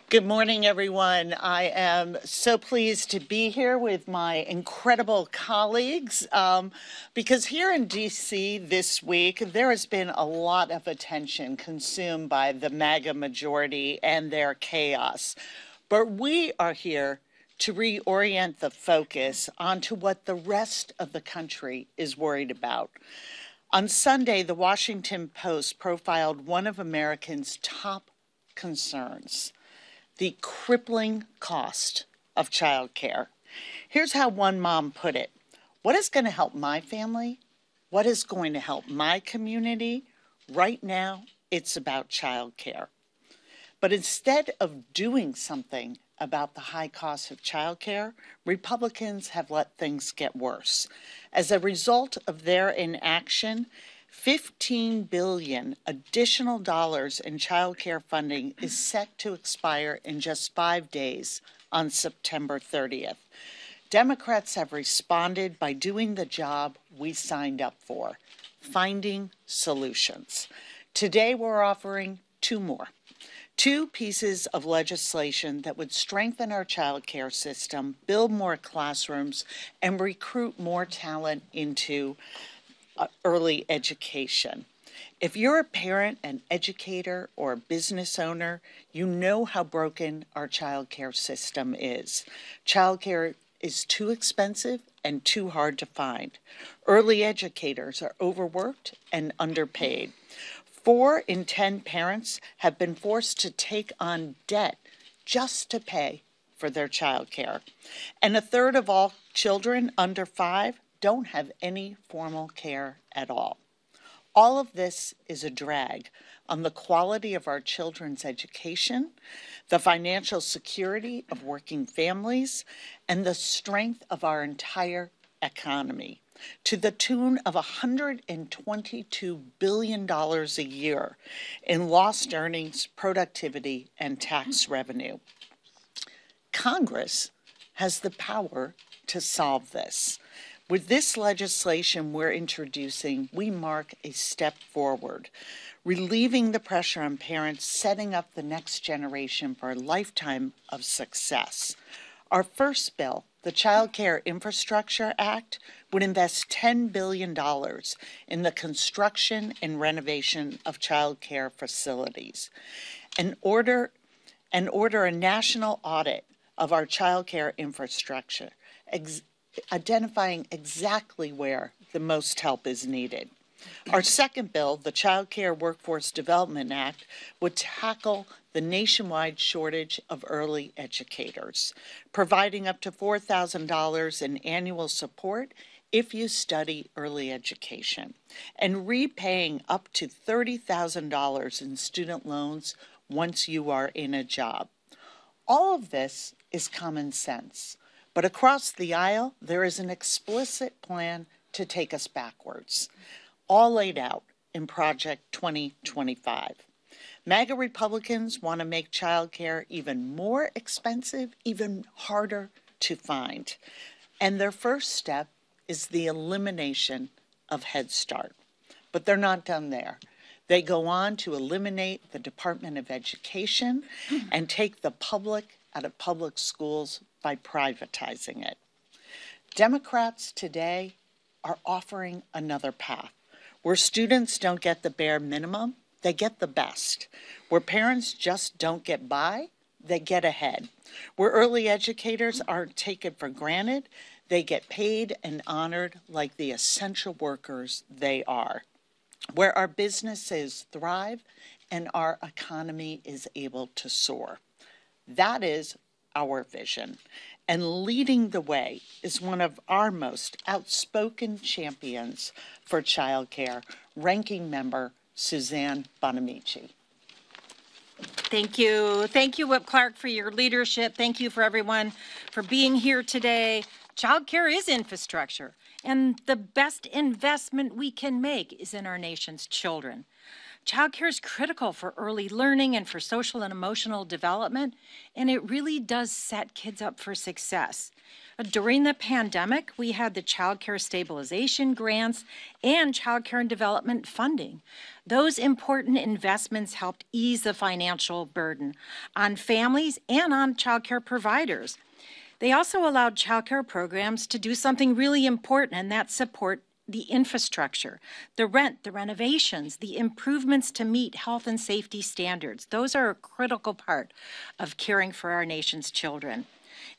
Good morning, everyone. I am so pleased to be here with my incredible colleagues because here in DC this week, there has been a lot of attention consumed by the MAGA majority and their chaos. But we are here to reorient the focus onto what the rest of the country is worried about. On Sunday, the Washington Post profiled one of Americans' top concerns: the crippling cost of childcare. Here's how one mom put it: what is going to help my family? What is going to help my community? Right now, it's about childcare. But instead of doing something about the high cost of childcare, Republicans have let things get worse. As a result of their inaction, $15 billion additional dollars in child care funding is set to expire in just 5 days on September 30th. Democrats have responded by doing the job we signed up for: finding solutions. Today we're offering two pieces of legislation that would strengthen our child care system, build more classrooms, and recruit more talent into early education. If you're a parent, an educator, or a business owner, you know how broken our child care system is. Child care is too expensive and too hard to find. Early educators are overworked and underpaid. 4 in 10 parents have been forced to take on debt just to pay for their child care. And a third of all children under 5 don't have any formal care at all. All of this is a drag on the quality of our children's education, the financial security of working families, and the strength of our entire economy, to the tune of $122 billion a year in lost earnings, productivity, and tax revenue. Congress has the power to solve this. With this legislation we're introducing, we mark a step forward, relieving the pressure on parents, setting up the next generation for a lifetime of success. Our first bill, the Child Care Infrastructure Act, would invest $10 billion in the construction and renovation of child care facilities, and order a national audit of our child care infrastructure, identifying exactly where the most help is needed. Our second bill, the Child Care Workforce Development Act, would tackle the nationwide shortage of early educators, providing up to $4,000 in annual support if you study early education, and repaying up to $30,000 in student loans once you are in a job. All of this is common sense, but across the aisle, there is an explicit plan to take us backwards, all laid out in Project 2025. MAGA Republicans want to make childcare even more expensive, even harder to find. And their first step is the elimination of Head Start. But they're not done there. They go on to eliminate the Department of Education and take the public out of public schools by privatizing it. Democrats today are offering another path, where students don't get the bare minimum, they get the best. Where parents just don't get by, they get ahead. Where early educators aren't taken for granted, they get paid and honored like the essential workers they are. Where our businesses thrive and our economy is able to soar. That is our vision. And leading the way is one of our most outspoken champions for childcare, Ranking Member Suzanne Bonamici. Thank you. Thank you, Whip Clark, for your leadership. Thank you for everyone for being here today. Childcare is infrastructure, and the best investment we can make is in our nation's children. Childcare is critical for early learning and for social and emotional development, and it really does set kids up for success. During the pandemic, we had the child care stabilization grants and child care and development funding. Those important investments helped ease the financial burden on families and on child care providers. They also allowed child care programs to do something really important, and that's support the infrastructure, the rent, the renovations, the improvements to meet health and safety standards. Those are a critical part of caring for our nation's children.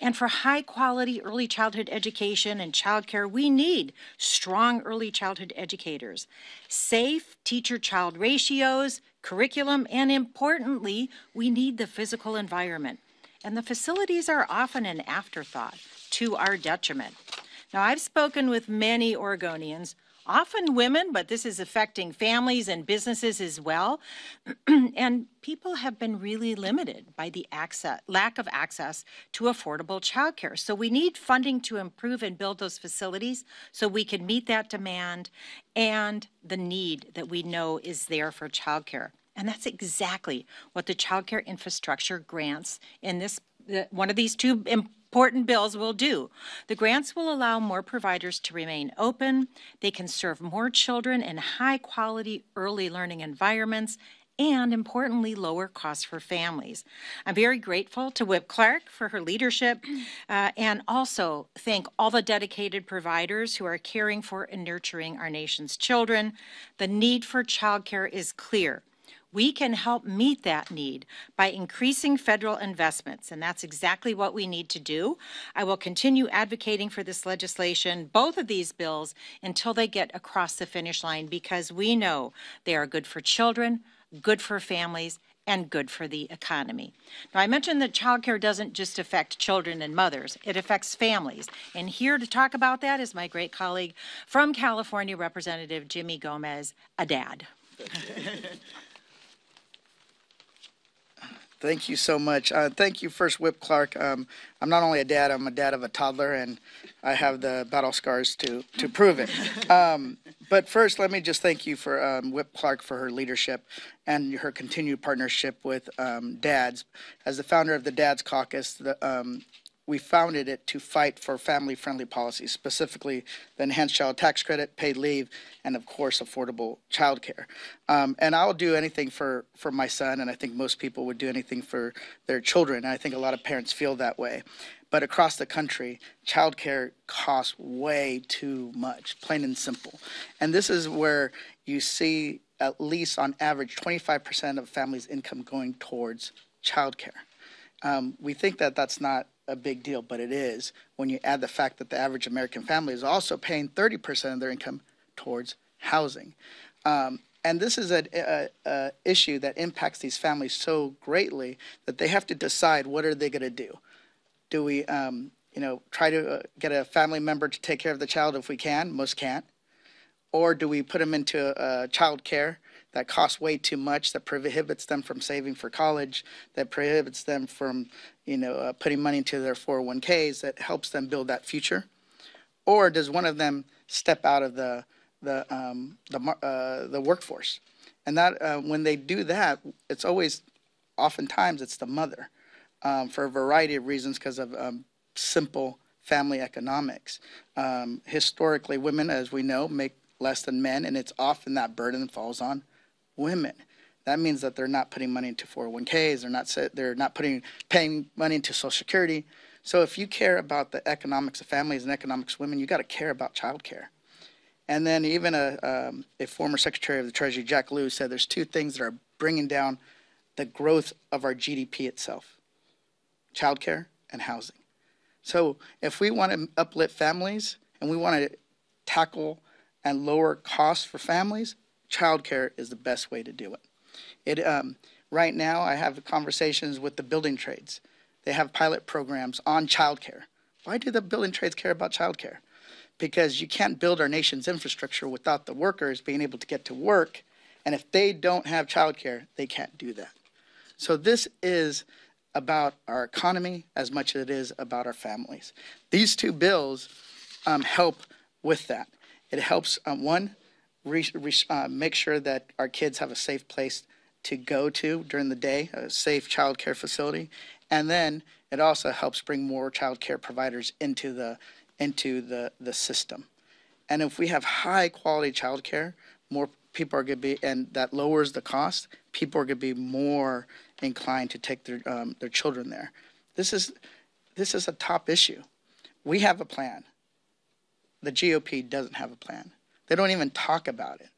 And for high quality early childhood education and childcare, we need strong early childhood educators, safe teacher child ratios, curriculum, and importantly, we need the physical environment. And the facilities are often an afterthought to our detriment. Now, I've spoken with many Oregonians, often women, but this is affecting families and businesses as well. And people have been really limited by the lack of access to affordable childcare. So we need funding to improve and build those facilities so we can meet that demand and the need that we know is there for childcare. And that's exactly what the childcare infrastructure grants in one of these two important bills will do. The grants will allow more providers to remain open. They can serve more children in high quality early learning environments and importantly, lower costs for families. I'm very grateful to Whip Clark for her leadership and also thank all the dedicated providers who are caring for and nurturing our nation's children. The need for childcare is clear. We can help meet that need by increasing federal investments, and that's exactly what we need to do. I will continue advocating for this legislation, both of these bills, until they get across the finish line because we know they are good for children, good for families, and good for the economy. Now, I mentioned that childcare doesn't just affect children and mothers, it affects families. And here to talk about that is my great colleague from California, Representative Jimmy Gomez, a dad. Thank you so much. Thank you, first Whip Clark. I'm not only a dad, I'm a dad of a toddler, and I have the battle scars to prove it. But first, let me just thank you for Whip Clark for her leadership and her continued partnership with dads. As the founder of the Dads Caucus, we founded it to fight for family-friendly policies, specifically the enhanced child tax credit, paid leave, and of course, affordable child care. And I'll do anything for my son, and I think most people would do anything for their children. And I think a lot of parents feel that way. But across the country, child care costs way too much, plain and simple. And this is where you see, at least on average, 25% of families' income going towards child care. We think that that's not a big deal, but it is when you add the fact that the average American family is also paying 30% of their income towards housing. And this is an issue that impacts these families so greatly that they have to decide what are they going to do. Do we, try to get a family member to take care of the child if we can? Most can't. Or do we put them into child care that costs way too much, that prohibits them from saving for college, that prohibits them from, putting money into their 401ks, that helps them build that future? Or does one of them step out of the workforce? And that when they do that, it's always, oftentimes, it's the mother for a variety of reasons because of simple family economics. Historically, women, as we know, make less than men, and it's often that burden falls on women. That means that they're not putting money into 401ks, they're not paying money into Social Security. So if you care about the economics of families and economics of women, you got to care about child care. And then even a former Secretary of the Treasury, Jack Lew, said there's two things that are bringing down the growth of our GDP itself: child care and housing. So if we want to uplift families and we want to tackle and lower costs for families, childcare is the best way to do it. Right now, I have conversations with the building trades. They have pilot programs on childcare. Why do the building trades care about childcare? Because you can't build our nation's infrastructure without the workers being able to get to work, and if they don't have childcare, they can't do that. So this is about our economy as much as it is about our families. These two bills help with that. It helps, make sure that our kids have a safe place to go to during the day, a safe child care facility. And then it also helps bring more child care providers into the system. And if we have high quality child care, more people are going to be, and that lowers the cost, people are going to be more inclined to take their children there. This is a top issue. We have a plan. The GOP doesn't have a plan. They don't even talk about it.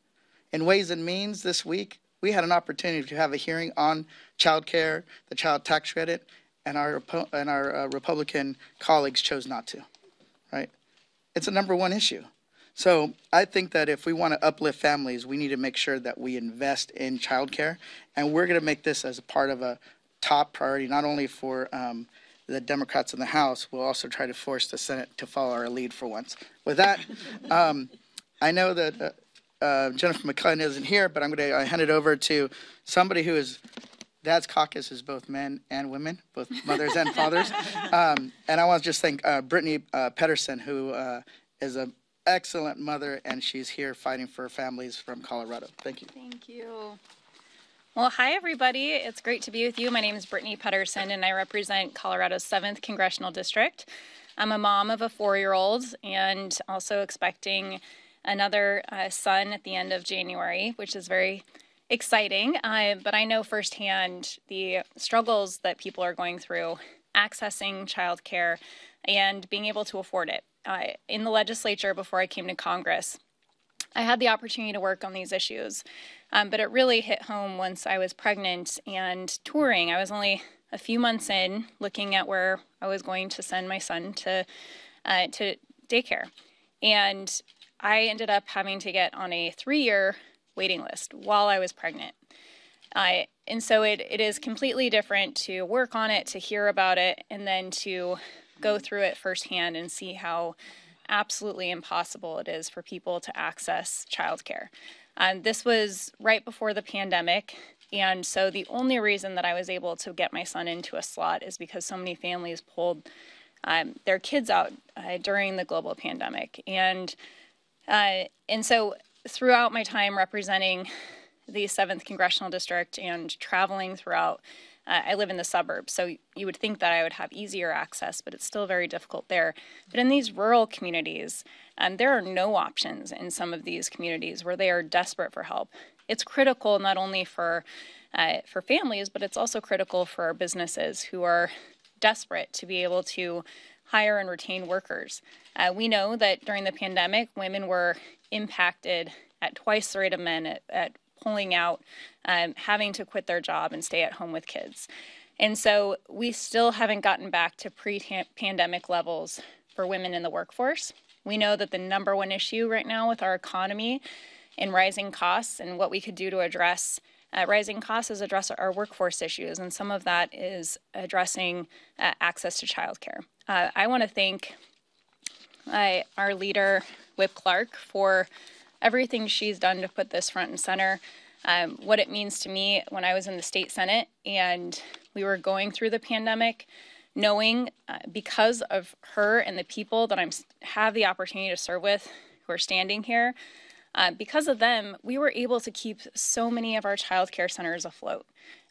In Ways and Means this week, we had an opportunity to have a hearing on child care, the child tax credit, and our Republican colleagues chose not to, right? It's a number one issue. So I think that if we want to uplift families, we need to make sure that we invest in child care, and we're going to make this as a part of a top priority, not only for the Democrats in the House, we'll also try to force the Senate to follow our lead for once. With that, I know that Jennifer McClellan isn't here, but I'm going to hand it over to somebody who is, Dad's caucus is both men and women, both mothers and fathers. And I want to just thank Brittany Pedersen, who is an excellent mother, and she's here fighting for families from Colorado. Thank you. Thank you. Well, hi, everybody. It's great to be with you. My name is Brittany Pedersen, and I represent Colorado's 7th Congressional District. I'm a mom of a 4-year-old and also expecting another son at the end of January, which is very exciting. But I know firsthand the struggles that people are going through accessing childcare and being able to afford it. In the legislature, before I came to Congress, I had the opportunity to work on these issues, but it really hit home once I was pregnant and touring. I was only a few months in, looking at where I was going to send my son to daycare, and I ended up having to get on a 3-year waiting list while I was pregnant. And so it is completely different to work on it, to hear about it, and then to go through it firsthand and see how absolutely impossible it is for people to access childcare. This was right before the pandemic, and so the only reason that I was able to get my son into a slot is because so many families pulled their kids out during the global pandemic. And so throughout my time representing the 7th Congressional District and traveling throughout, I live in the suburbs, so you would think that I would have easier access, but it's still very difficult there. But in these rural communities, there are no options in some of these communities where they are desperate for help. It's critical not only for families, but it's also critical for our businesses who are desperate to be able to hire and retain workers. We know that during the pandemic, women were impacted at twice the rate of men at pulling out, having to quit their job and stay at home with kids. And so we still haven't gotten back to pre-pandemic levels for women in the workforce. We know that the number one issue right now with our economy and rising costs, and what we could do to address rising costs, is address our workforce issues. And some of that is addressing access to childcare. I want to thank our leader, Whip Clark, for everything she's done to put this front and center. What it means to me when I was in the state Senate and we were going through the pandemic, knowing because of her and the people that I have the opportunity to serve with who are standing here, because of them, we were able to keep so many of our child care centers afloat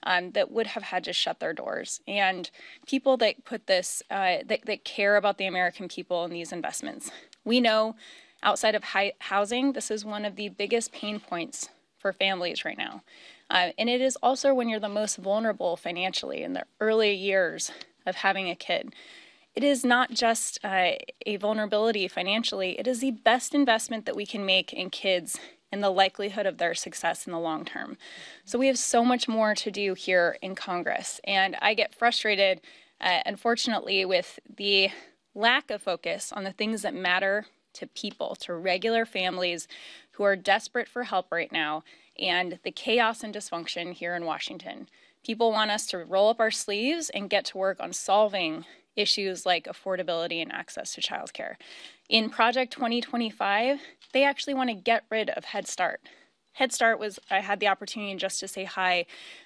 that would have had to shut their doors. And people that put this, that care about the American people in these investments. We know outside of housing, this is one of the biggest pain points for families right now. And it is also when you're the most vulnerable financially in the early years of having a kid. It is not just a vulnerability financially, it is the best investment that we can make in kids and the likelihood of their success in the long term. So we have so much more to do here in Congress. And I get frustrated, unfortunately, with the lack of focus on the things that matter to people, to regular families who are desperate for help right now, and the chaos and dysfunction here in Washington. People want us to roll up our sleeves and get to work on solving issues like affordability and access to childcare. In Project 2025, they actually want to get rid of Head Start. Head Start was, I had the opportunity just to say hi.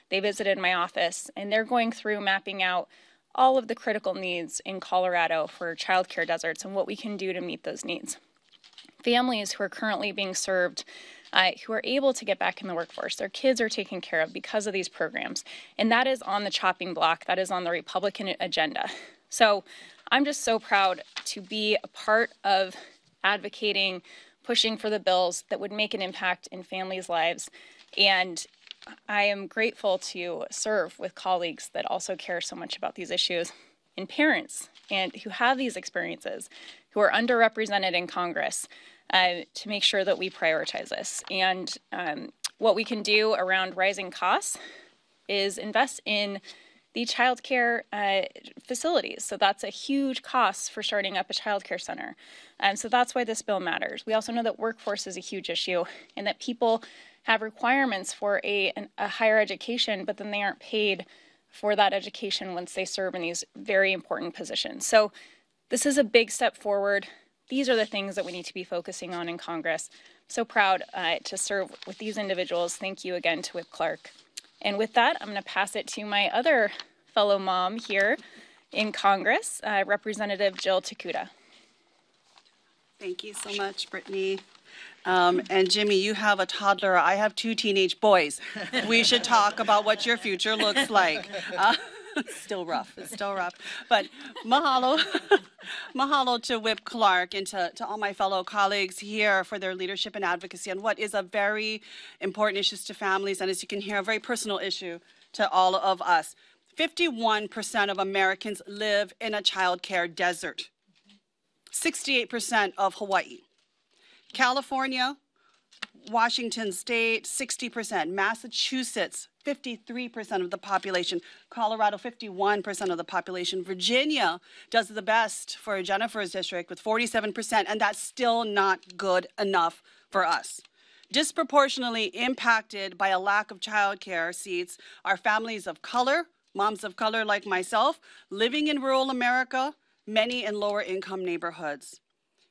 They visited my office, and they're going through mapping out all of the critical needs in Colorado for childcare deserts and what we can do to meet those needs. Families who are currently being served who are able to get back in the workforce. Their kids are taken care of because of these programs. And that is on the chopping block. That is on the Republican agenda. So I'm just so proud to be a part of advocating, pushing for the bills that would make an impact in families' lives. And I am grateful to serve with colleagues that also care so much about these issues, and parents and who have these experiences, who are underrepresented in Congress, to make sure that we prioritize this. And what we can do around rising costs is invest in the childcare facilities. So that's a huge cost for starting up a childcare center. So that's why this bill matters. We also know that workforce is a huge issue and that people have requirements for a higher education, but then they aren't paid for that education once they serve in these very important positions. So this is a big step forward. These are the things that we need to be focusing on in Congress. So proud to serve with these individuals. Thank you again to Whip Clark. And with that, I'm going to pass it to my other fellow mom here in Congress, Representative Jill Takuda. Thank you so much, Brittany. And Jimmy, you have a toddler. I have 2 teenage boys. We should talk about what your future looks like. It's still rough. It's still rough. But mahalo. Mahalo to Whip Clark and to all my fellow colleagues here for their leadership and advocacy on what is a very important issue to families, and as you can hear, a very personal issue to all of us. 51% of Americans live in a child care desert. 68% of Hawaii. California, Washington State, 60%. Massachusetts, 53% of the population. Colorado, 51% of the population. Virginia does the best for Jennifer's district with 47%, and that's still not good enough for us. Disproportionately impacted by a lack of childcare seats are families of color, moms of color like myself, living in rural America, many in lower income neighborhoods.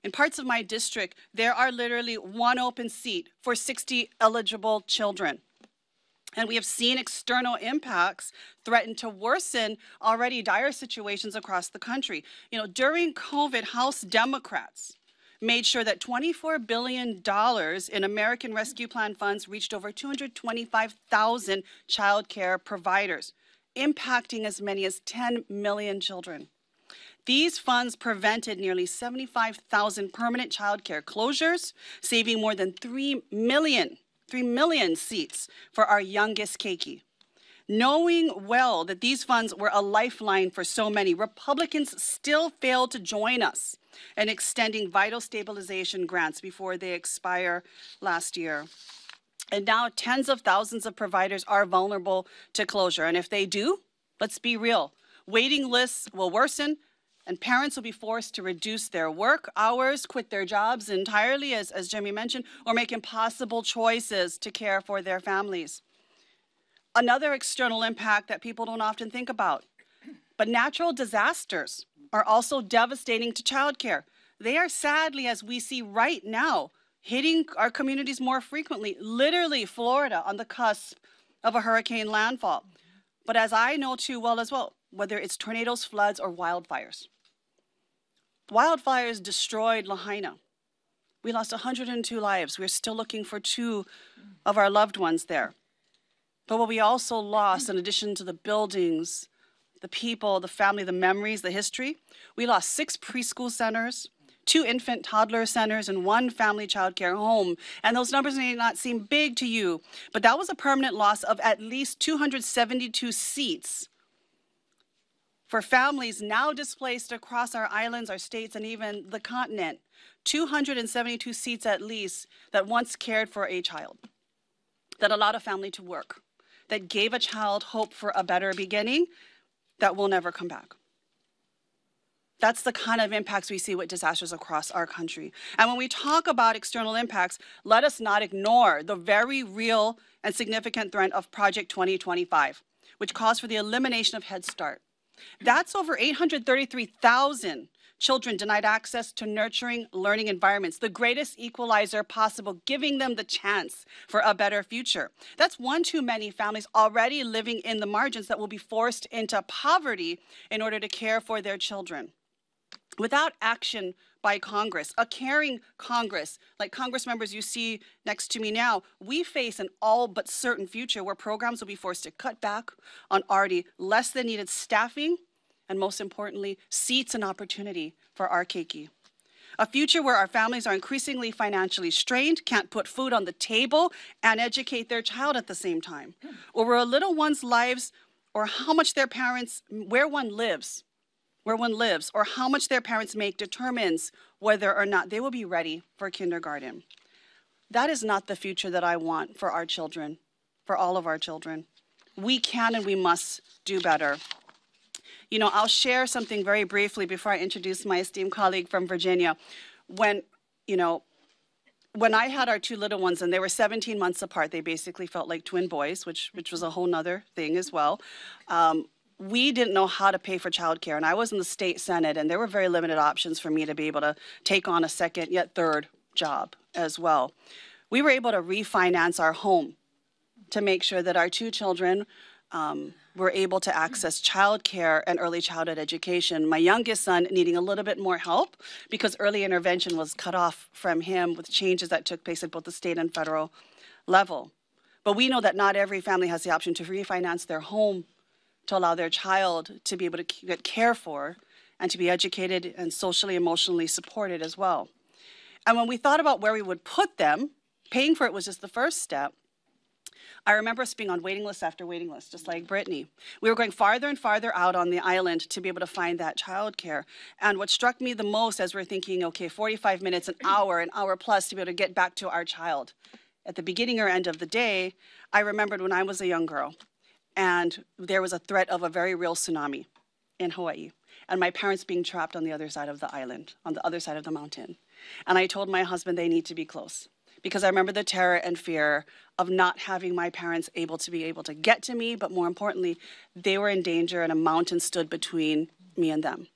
In parts of my district, there are literally 1 open seat for 60 eligible children. And we have seen external impacts threaten to worsen already dire situations across the country. During COVID, House Democrats made sure that $24 billion in American Rescue Plan funds reached over 225,000 child care providers, impacting as many as 10 million children. These funds prevented nearly 75,000 permanent child care closures, saving more than 3 million seats for our youngest keiki. Knowing well that these funds were a lifeline for so many, Republicans still failed to join us in extending vital stabilization grants before they expire last year. And now tens of thousands of providers are vulnerable to closure. And if they do, let's be real, waiting lists will worsen and parents will be forced to reduce their work hours, quit their jobs entirely, as Jimmy mentioned, or make impossible choices to care for their families. Another external impact that people don't often think about, but natural disasters are also devastating to childcare. They are sadly, as we see right now, hitting our communities more frequently, literally Florida on the cusp of a hurricane landfall. But as I know too well as well, whether it's tornadoes, floods, or wildfires. Wildfires destroyed Lahaina. We lost 102 lives. We're still looking for 2 of our loved ones there. But what we also lost, in addition to the buildings, the people, the family, the memories, the history, we lost 6 preschool centers, 2 infant toddler centers, and 1 family child care home. And those numbers may not seem big to you, but that was a permanent loss of at least 272 seats for families now displaced across our islands, our states, and even the continent. 272 seats at least that once cared for a child, that allowed a family to work, that gave a child hope for a better beginning that will never come back. That's the kind of impacts we see with disasters across our country. And when we talk about external impacts, let us not ignore the very real and significant threat of Project 2025, which calls for the elimination of Head Start. That's over 833,000 children denied access to nurturing learning environments, the greatest equalizer possible, giving them the chance for a better future. That's 1 too many families already living in the margins that will be forced into poverty in order to care for their children. Without action by Congress, a caring Congress, like Congress members you see next to me now, we face an all but certain future where programs will be forced to cut back on already less than needed staffing, and most importantly, seats and opportunity for our keiki. A future where our families are increasingly financially strained, can't put food on the table and educate their child at the same time. Or where a little one's lives, or how much their parents, where one lives, or how much their parents make determines whether or not they will be ready for kindergarten. That is not the future that I want for our children, for all of our children. We can and we must do better. You know, I'll share something very briefly before I introduce my esteemed colleague from Virginia. When I had our two little ones and they were 17 months apart, they basically felt like twin boys, which was a whole nother thing as well. We didn't know how to pay for childcare, and I was in the state senate, and there were very limited options for me to be able to take on a second, yet third job as well. We were able to refinance our home to make sure that our two children were able to access childcare and early childhood education. My youngest son needing a little bit more help because early intervention was cut off from him with changes that took place at both the state and federal level. But we know that not every family has the option to refinance their home to allow their child to be able to get care for and to be educated and socially, emotionally supported as well. And when we thought about where we would put them, paying for it was just the first step. I remember us being on waiting list after waiting list, just like Brittany. We were going farther and farther out on the island to be able to find that childcare. And what struck me the most as we're thinking, okay, 45 minutes, an hour plus to be able to get back to our child. At the beginning or end of the day, I remembered when I was a young girl and there was a threat of a very real tsunami in Hawaii, and my parents being trapped on the other side of the island, on the other side of the mountain. And I told my husband they need to be close, because I remember the terror and fear of not having my parents able to get to me, but more importantly, they were in danger and a mountain stood between me and them.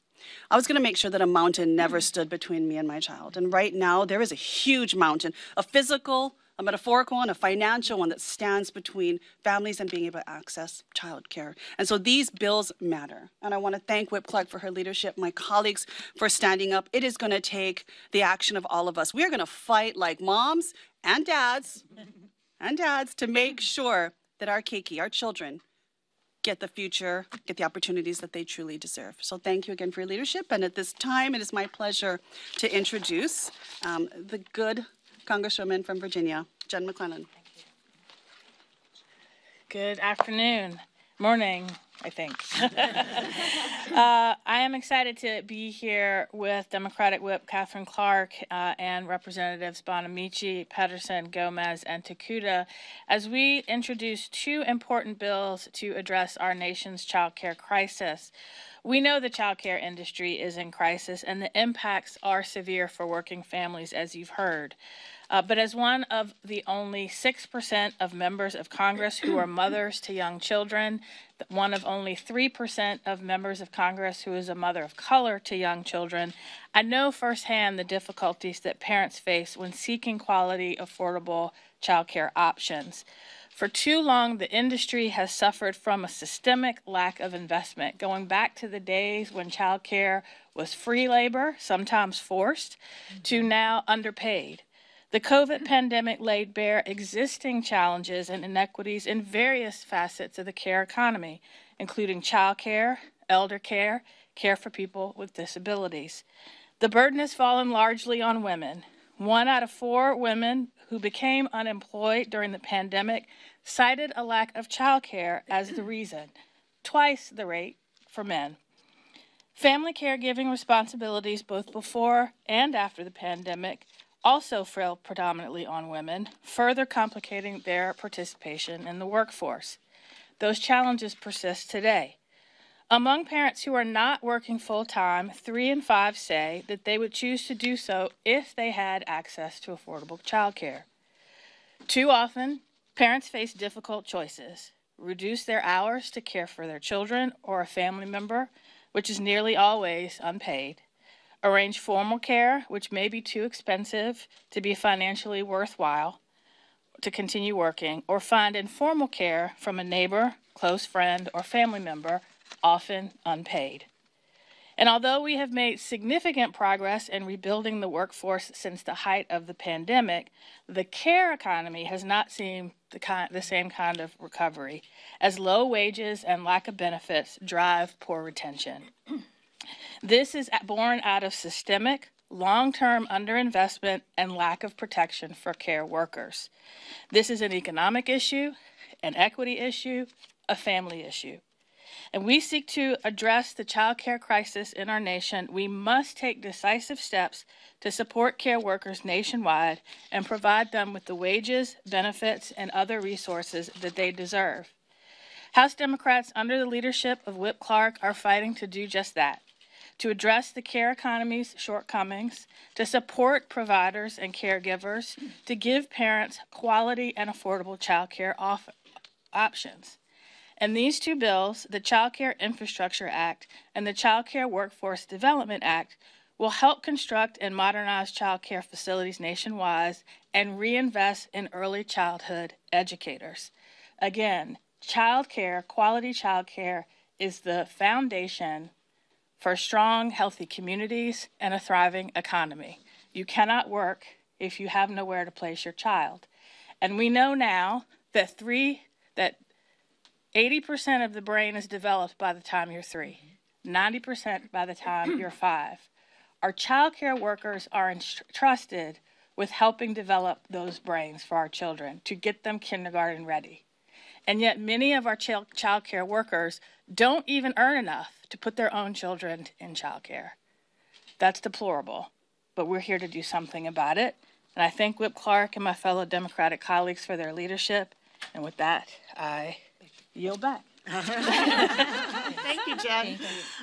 I was going to make sure that a mountain never stood between me and my child. And right now, there is a huge mountain, a physical, a metaphorical one, a financial one that stands between families and being able to access childcare. And so these bills matter. And I want to thank Whip Clark for her leadership, my colleagues for standing up. It is going to take the action of all of us. We are going to fight like moms and dads to make sure that our keiki, our children, get the future, get the opportunities that they truly deserve. So thank you again for your leadership. And at this time, it is my pleasure to introduce the good Congresswoman from Virginia, Jen McClellan. Good afternoon, morning, I think. I am excited to be here with Democratic Whip Catherine Clark and Representatives Bonamici, Pedersen, Gomez, and Takuda as we introduce two important bills to address our nation's child care crisis. We know the child care industry is in crisis and the impacts are severe for working families, as you've heard. But as one of the only 6% of members of Congress who are mothers to young children, one of only 3% of members of Congress who is a mother of color to young children, I know firsthand the difficulties that parents face when seeking quality, affordable child care options. For too long, the industry has suffered from a systemic lack of investment, going back to the days when child care was free labor, sometimes forced, to now underpaid. The COVID pandemic laid bare existing challenges and inequities in various facets of the care economy, including child care, elder care, care for people with disabilities. The burden has fallen largely on women. 1 out of 4 women who became unemployed during the pandemic cited a lack of child care as the reason, twice the rate for men. Family caregiving responsibilities both before and after the pandemic also fell predominantly on women, further complicating their participation in the workforce. Those challenges persist today. Among parents who are not working full-time, 3 in 5 say that they would choose to do so if they had access to affordable child care. Too often, parents face difficult choices: reduce their hours to care for their children or a family member, which is nearly always unpaid, arrange formal care, which may be too expensive to be financially worthwhile to continue working, or find informal care from a neighbor, close friend, or family member, often unpaid. And although we have made significant progress in rebuilding the workforce since the height of the pandemic, the care economy has not seen the same kind of recovery, as low wages and lack of benefits drive poor retention. This is born out of systemic, long-term underinvestment and lack of protection for care workers. This is an economic issue, an equity issue, a family issue. And we seek to address the child care crisis in our nation. We must take decisive steps to support care workers nationwide and provide them with the wages, benefits, and other resources that they deserve. House Democrats, under the leadership of Whip Clark, are fighting to do just that, to address the care economy's shortcomings, to support providers and caregivers, to give parents quality and affordable child care options. And these two bills, the Child Care Infrastructure Act and the Child Care Workforce Development Act, will help construct and modernize child care facilities nationwide and reinvest in early childhood educators. Again, child care, quality child care, is the foundation for strong, healthy communities and a thriving economy. You cannot work if you have nowhere to place your child. And we know now that 80% of the brain is developed by the time you're 3, 90% by the time you're 5. Our child care workers are entrusted with helping develop those brains for our children to get them kindergarten ready. And yet many of our child care workers don't even earn enough to put their own children in child care. That's deplorable, but we're here to do something about it. And I thank Whip Clark and my fellow Democratic colleagues for their leadership. And with that, I yield back. Thank you, Jen.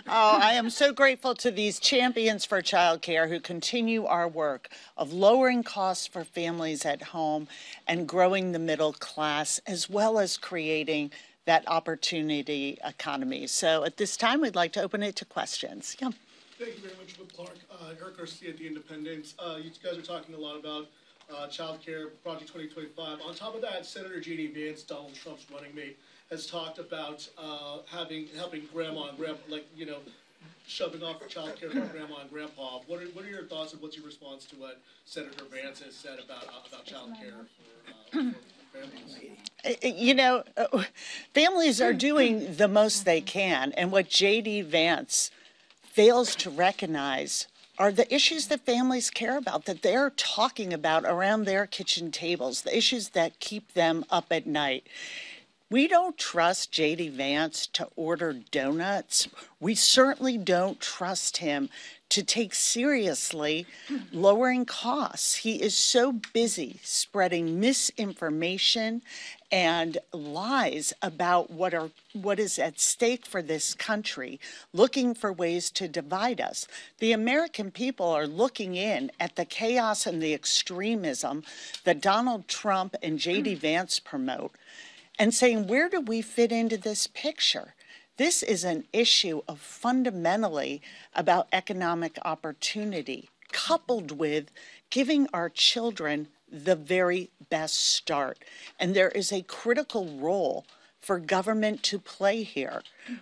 Oh, I am so grateful to these champions for childcare who continue our work of lowering costs for families at home and growing the middle class, as well as creating that opportunity economy. So at this time, we'd like to open it to questions. Yeah. Thank you very much, Whip Clark. Eric Garcia at The Independent. You guys are talking a lot about Child Care Project 2025. On top of that, Senator J.D. Vance, Donald Trump's running mate, has talked about helping grandma and grandpa, shoving off child care for grandma and grandpa. What are your thoughts and what's your response to what Senator Vance has said about child care for families? Families are doing the most they can, and what J.D. Vance fails to recognize are the issues that families care about, that they're talking about around their kitchen tables, the issues that keep them up at night. We don't trust J.D. Vance to order donuts. We certainly don't trust him to take seriously lowering costs. He is so busy spreading misinformation and lies about what is at stake for this country, looking for ways to divide us. The American people are looking in at the chaos and the extremism that Donald Trump and J.D. Vance promote, and saying, where do we fit into this picture? This is an issue of fundamentally about economic opportunity, coupled with giving our children the very best start. And there is a critical role for government to play here.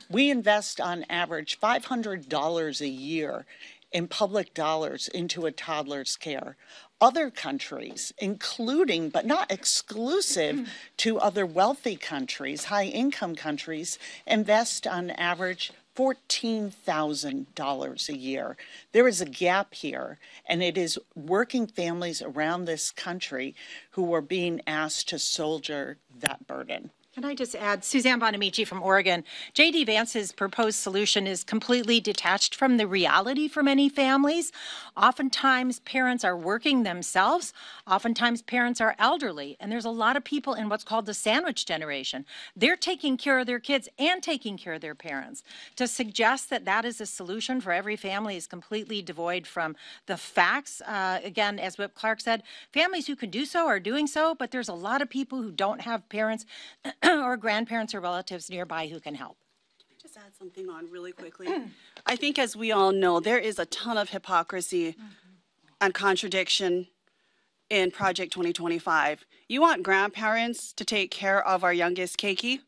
We invest on average $500 a year in public dollars into a toddler's care. Other countries, including but not exclusive to other wealthy countries, high-income countries, invest on average $14,000 a year. There is a gap here, and it is working families around this country who are being asked to shoulder that burden. Can I just add, Suzanne Bonamici from Oregon, J.D. Vance's proposed solution is completely detached from the reality for many families. Oftentimes, parents are working themselves. Oftentimes, parents are elderly. And there's a lot of people in what's called the sandwich generation. They're taking care of their kids and taking care of their parents. To suggest that that is a solution for every family is completely devoid from the facts. Again, as Whip Clark said, families who can do so are doing so, but there's a lot of people who don't have parents or grandparents or relatives nearby who can help. Just add something on really quickly. I think, as we all know, there is a ton of hypocrisy and contradiction in Project 2025. You want grandparents to take care of our youngest keiki?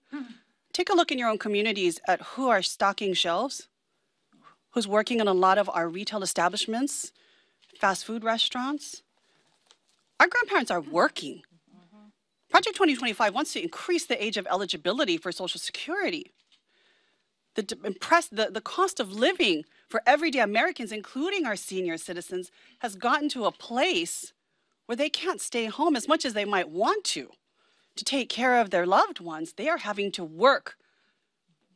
Take a look in your own communities at who are stocking shelves. who's working in a lot of our retail establishments, fast food restaurants. Our grandparents are working. Project 2025 wants to increase the age of eligibility for Social Security. The cost of living for everyday Americans, including our senior citizens, has gotten to a place where they can't stay home as much as they might want to take care of their loved ones. They are having to work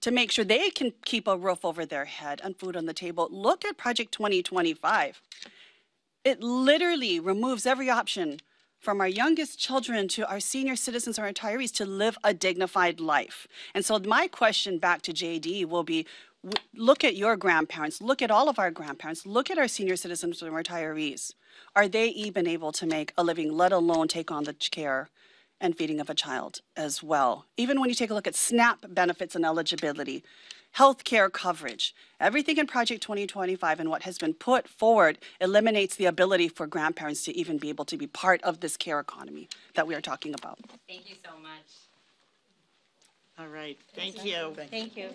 to make sure they can keep a roof over their head and food on the table. Look at Project 2025. It literally removes every option from our youngest children to our senior citizens or retirees to live a dignified life. And so my question back to JD will be, look at your grandparents, look at all of our grandparents, look at our senior citizens and retirees. Are they even able to make a living, let alone take on the care and feeding of a child as well? Even when you take a look at SNAP benefits and eligibility, health care coverage, everything in Project 2025 and what has been put forward eliminates the ability for grandparents to even be able to be part of this care economy that we are talking about. Thank you so much. All right, thank you. Thank you.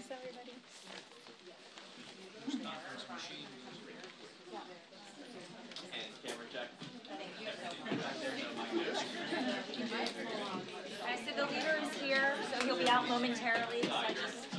So the leader is here, so he'll be out momentarily. So I just